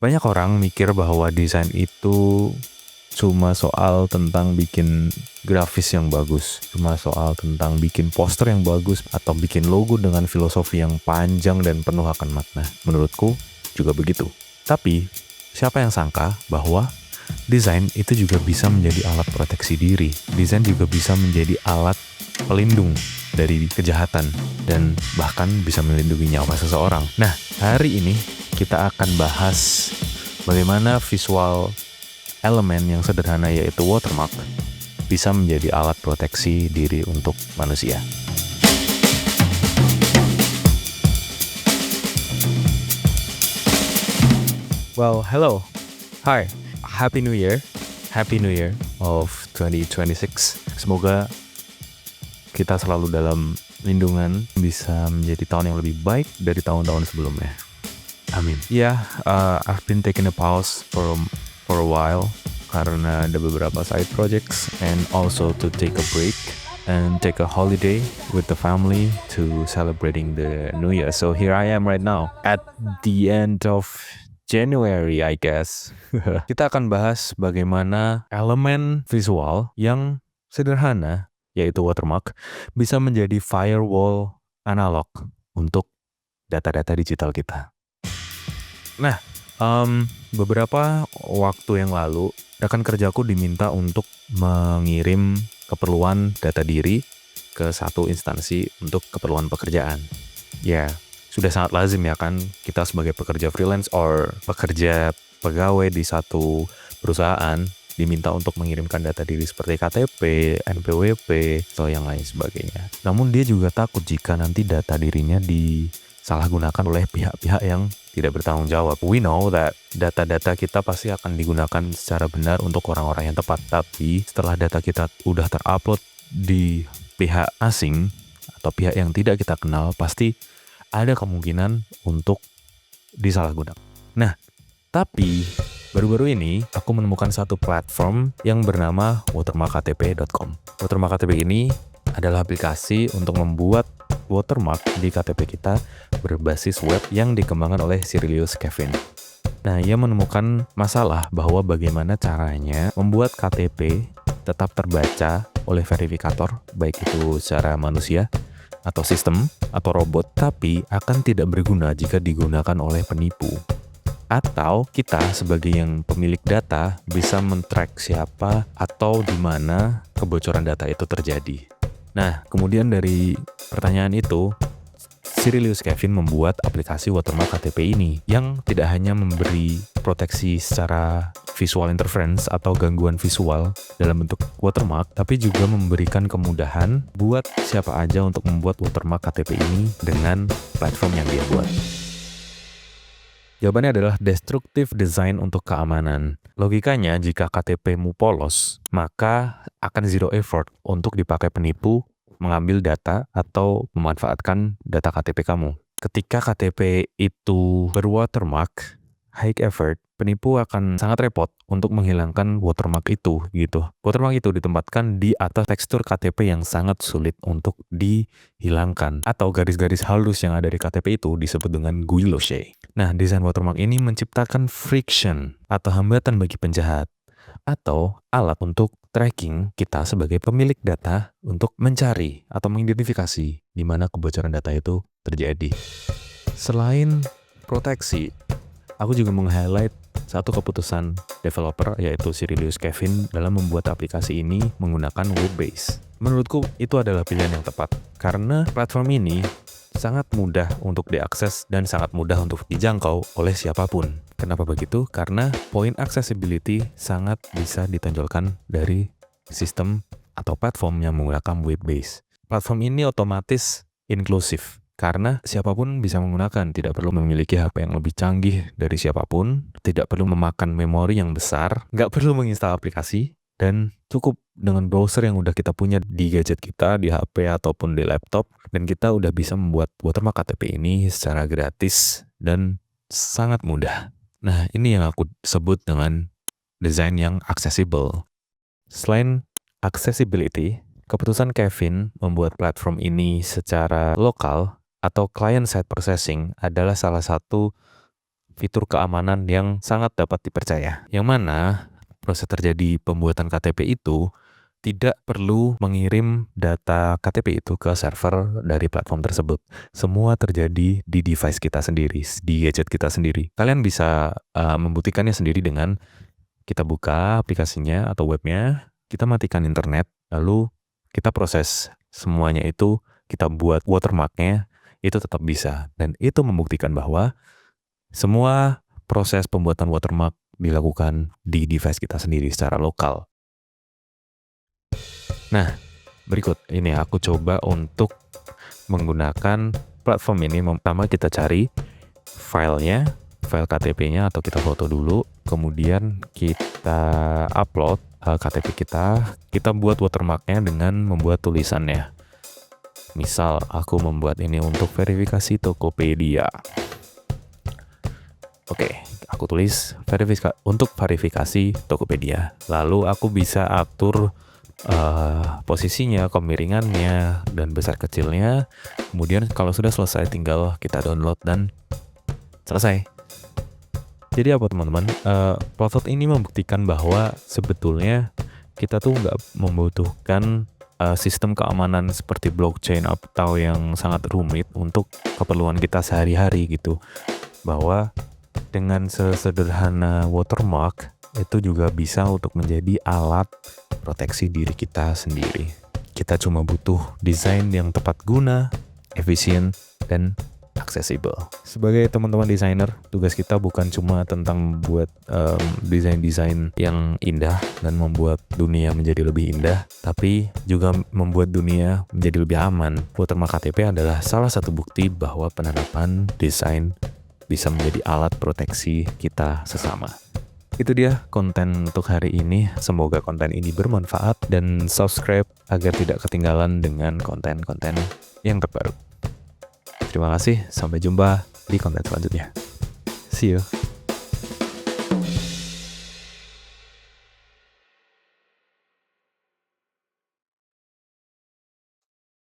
Banyak orang mikir bahwa desain itu cuma soal tentang bikin grafis yang bagus, cuma soal tentang bikin poster yang bagus, atau bikin logo dengan filosofi yang panjang dan penuh akan makna. Menurutku juga begitu. Tapi, siapa yang sangka bahwa desain itu juga bisa menjadi alat proteksi diri. Desain juga bisa menjadi alat pelindung dari kejahatan dan bahkan bisa melindungi nyawa seseorang. Nah, hari ini kita akan bahas bagaimana visual elemen yang sederhana yaitu watermark bisa menjadi alat proteksi diri untuk manusia. Well, hello. Hi. Happy New Year. Happy New Year of 2026. Semoga kita selalu dalam lindungan, bisa menjadi tahun yang lebih baik dari tahun-tahun sebelumnya. Amin. I've been taking a pause for a while karena ada beberapa side projects and also to take a break and take a holiday with the family to celebrating the New Year. So here I am right now at the end of January, I guess. Kita akan bahas bagaimana elemen visual yang sederhana, yaitu watermark, bisa menjadi firewall analog untuk data-data digital kita. Nah, beberapa waktu yang lalu, rekan kerjaku diminta untuk mengirim keperluan data diri ke satu instansi untuk keperluan pekerjaan. Ya, sudah sangat lazim ya kan, kita sebagai pekerja freelance or pekerja pegawai di satu perusahaan diminta untuk mengirimkan data diri seperti KTP, NPWP, atau yang lain sebagainya. Namun dia juga takut jika nanti data dirinya disalahgunakan oleh pihak-pihak yang tidak bertanggung jawab. We know that data-data kita pasti akan digunakan secara benar untuk orang-orang yang tepat. Tapi setelah data kita udah terupload di pihak asing atau pihak yang tidak kita kenal, pasti ada kemungkinan untuk disalahgunakan. Nah, tapi baru-baru ini aku menemukan satu platform yang bernama watermarkktp.com. Watermark KTP ini adalah aplikasi untuk membuat watermark di KTP kita berbasis web yang dikembangkan oleh Cyrilius Kevin. Nah, ia menemukan masalah bahwa bagaimana caranya membuat KTP tetap terbaca oleh verifikator, baik itu secara manusia atau sistem atau robot, tapi akan tidak berguna jika digunakan oleh penipu. Atau kita sebagai yang pemilik data bisa men-track siapa atau di mana kebocoran data itu terjadi. Nah, kemudian dari pertanyaan itu, Cyrilius Kevin membuat aplikasi watermark KTP ini yang tidak hanya memberi proteksi secara visual interference atau gangguan visual dalam bentuk watermark, tapi juga memberikan kemudahan buat siapa aja untuk membuat watermark KTP ini dengan platform yang dia buat. Jawabannya adalah destructive design untuk keamanan. Logikanya, jika KTP-mu polos, maka akan zero effort untuk dipakai penipu mengambil data atau memanfaatkan data KTP kamu. Ketika KTP itu berwatermark, high effort, penipu akan sangat repot untuk menghilangkan watermark itu gitu. Watermark itu ditempatkan di atas tekstur KTP yang sangat sulit untuk dihilangkan, atau garis-garis halus yang ada di KTP itu disebut dengan guilloche. Nah, desain watermark ini menciptakan friction atau hambatan bagi penjahat atau alat untuk tracking kita sebagai pemilik data untuk mencari atau mengidentifikasi di mana kebocoran data itu terjadi. Selain proteksi, aku juga meng-highlight satu keputusan developer yaitu Cyrilius Kevin dalam membuat aplikasi ini menggunakan web base. Menurutku itu adalah pilihan yang tepat karena platform ini sangat mudah untuk diakses dan sangat mudah untuk dijangkau oleh siapapun. Kenapa begitu? Karena poin accessibility sangat bisa ditonjolkan dari sistem atau platform yang menggunakan web base. Platform ini otomatis inklusif karena siapapun bisa menggunakan, tidak perlu memiliki HP yang lebih canggih dari siapapun, tidak perlu memakan memori yang besar, nggak perlu menginstal aplikasi, dan cukup dengan browser yang udah kita punya di gadget kita, di HP ataupun di laptop, dan kita udah bisa membuat watermark KTP ini secara gratis dan sangat mudah. Nah, ini yang aku sebut dengan desain yang accessible. Selain accessibility, keputusan Kevin membuat platform ini secara lokal atau client-side processing adalah salah satu fitur keamanan yang sangat dapat dipercaya. Yang mana proses terjadi pembuatan KTP itu tidak perlu mengirim data KTP itu ke server dari platform tersebut. Semua terjadi di device kita sendiri, di gadget kita sendiri. Kalian bisa membuktikannya sendiri dengan kita buka aplikasinya atau webnya, kita matikan internet, lalu kita proses semuanya itu, kita buat watermarknya, itu tetap bisa. Dan itu membuktikan bahwa semua proses pembuatan watermark dilakukan di device kita sendiri secara lokal. Nah, berikut ini aku coba untuk menggunakan platform ini. Pertama kita cari filenya, file KTP-nya atau kita foto dulu, kemudian kita upload KTP kita buat watermarknya dengan membuat tulisannya. Misal aku membuat ini untuk verifikasi Tokopedia. Oke, aku tulis untuk verifikasi Tokopedia. Lalu aku bisa atur posisinya, kemiringannya, dan besar kecilnya. Kemudian kalau sudah selesai tinggal kita download dan selesai. Jadi apa teman-teman? Platform ini membuktikan bahwa sebetulnya kita tuh nggak membutuhkan sistem keamanan seperti blockchain atau yang sangat rumit untuk keperluan kita sehari-hari gitu. Bahwa dengan sesederhana watermark itu juga bisa untuk menjadi alat proteksi diri kita sendiri. Kita cuma butuh desain yang tepat guna, efisien, dan aksesibel. Sebagai teman-teman desainer, tugas kita bukan cuma tentang buat desain-desain yang indah dan membuat dunia menjadi lebih indah, tapi juga membuat dunia menjadi lebih aman. Watermark KTP adalah salah satu bukti bahwa penerapan desain bisa menjadi alat proteksi kita sesama. Itu dia konten untuk hari ini. Semoga konten ini bermanfaat dan subscribe agar tidak ketinggalan dengan konten-konten yang terbaru. Terima kasih, sampai jumpa di konten selanjutnya. See you.